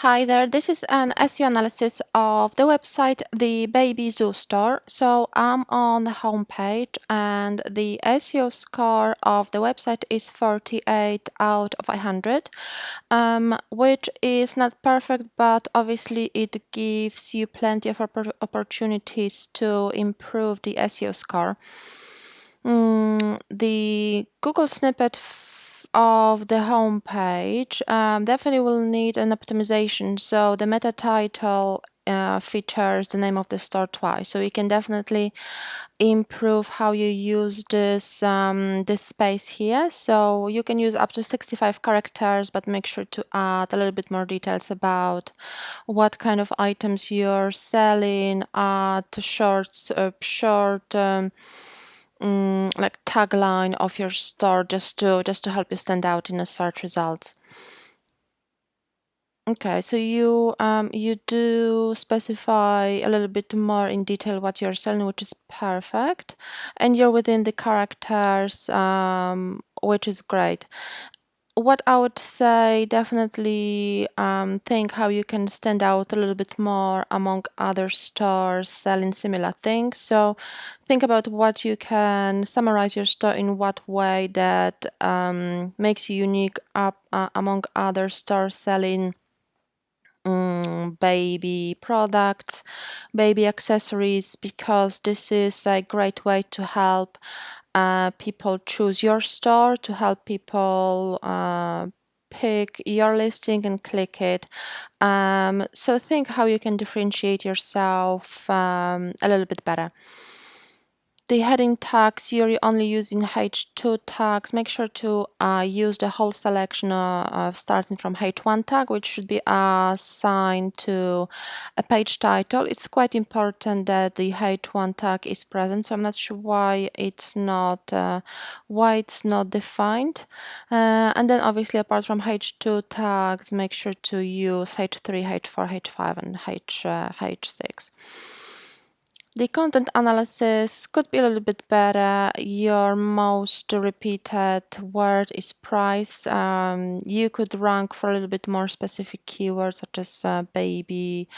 Hi there, this is an SEO analysis of the website, the Baby Zoo store. So I'm on the home page and the SEO score of the website is 48 out of 100, which is not perfect, but obviously it gives you plenty of opportunities to improve the SEO score. The Google snippet of the home page definitely will need an optimization. So the meta title features the name of the store twice. So you can definitely improve how you use this space here. So you can use up to 65 characters, but make sure to add a little bit more details about what kind of items you're selling, add short like tagline of your store just to help you stand out in the search results. Okay, so you do specify a little bit more in detail what you're selling, which is perfect, and you're within the characters, which is great. What I would say, definitely think how you can stand out a little bit more among other stores selling similar things. So think about what you can summarize your store in what way that makes you unique among other stores selling baby products, baby accessories, because this is a great way to help people choose your store, to help people pick your listing and click it. So think how you can differentiate yourself a little bit better. The heading tags, you're only using H2 tags. Make sure to use the whole selection starting from H1 tag, which should be assigned to a page title. It's quite important that the H1 tag is present, so I'm not sure why it's not defined. And then obviously apart from H2 tags, make sure to use H3, H4, H5, and H6. The content analysis could be a little bit better. Your most repeated word is price. You could rank for a little bit more specific keywords such as baby,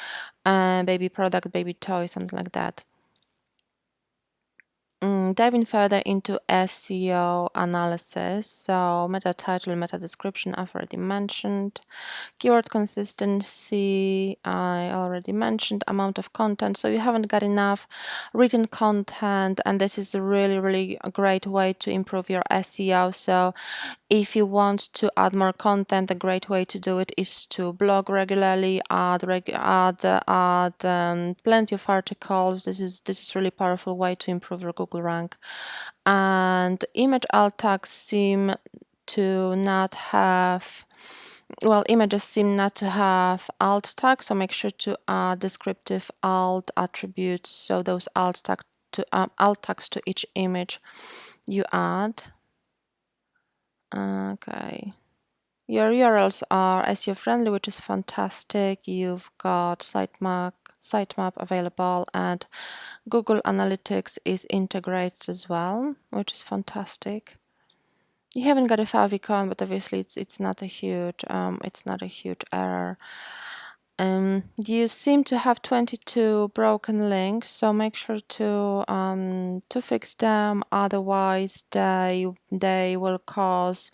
baby product, baby toy, something like that. Diving further into SEO analysis, so meta title, meta description, I've already mentioned. Keyword consistency, I already mentioned. Amount of content, so you haven't got enough written content, and this is a really a great way to improve your SEO. So if you want to add more content, a great way to do it is to blog regularly, add plenty of articles. This is really powerful way to improve your Google rank. And image alt tags seem to not have, well, images seem not to have alt tags, so make sure to add descriptive alt attributes. So those alt tags to each image you add. Okay. Your URLs are SEO friendly, which is fantastic. You've got sitemap available, and Google Analytics is integrated as well, which is fantastic. You haven't got a favicon, but obviously it's not a huge error. You seem to have 22 broken links, so make sure to fix them. Otherwise, they will cause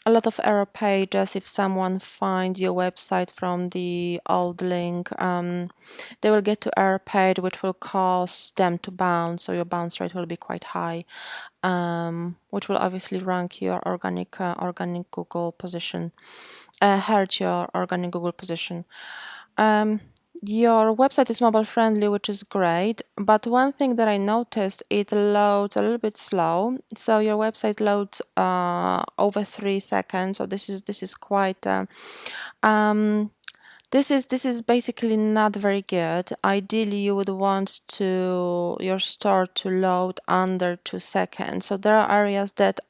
a lot of error pages. If someone finds your website from the old link, they will get to error page, which will cause them to bounce. So your bounce rate will be quite high, which will obviously rank your organic Google position, hurt your organic Google position. Your website is mobile friendly, which is great, but one thing that I noticed, it loads a little bit slow. So your website loads over 3 seconds. So this is quite this is basically not very good. Ideally, you would want your store to load under 2 seconds. So there are areas that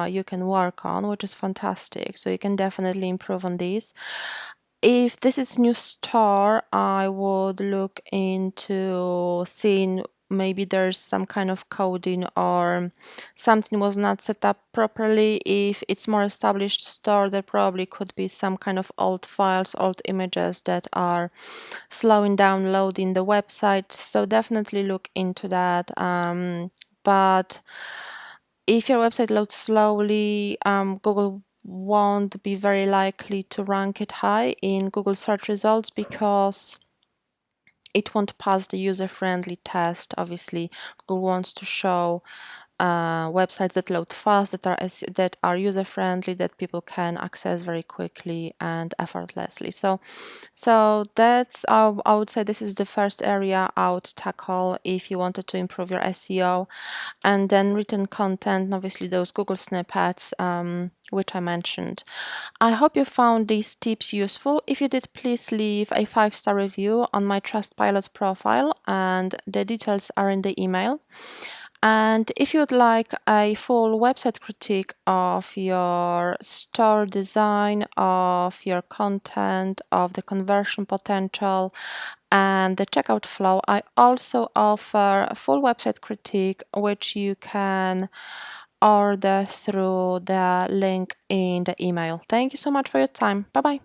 you can work on, which is fantastic. So you can definitely improve on these. If this is new store, I would look into seeing maybe there's some kind of coding or something was not set up properly. If it's more established store, there probably could be some kind of old files, old images that are slowing down loading the website. So definitely look into that. But if your website loads slowly, Google won't be very likely to rank it high in Google search results because it won't pass the user-friendly test. Obviously, Google wants to show websites that load fast, that are user-friendly, that people can access very quickly and effortlessly. So that's I would say this is the first area I would tackle if you wanted to improve your SEO, and then written content, and obviously those Google snippets, which I mentioned. I hope you found these tips useful. If you did, please leave a 5-star review on my Trustpilot profile, and the details are in the email. And if you would like a full website critique of your store design, of your content, of the conversion potential, and the checkout flow, I also offer a full website critique, which you can order through the link in the email. Thank you so much for your time. Bye bye.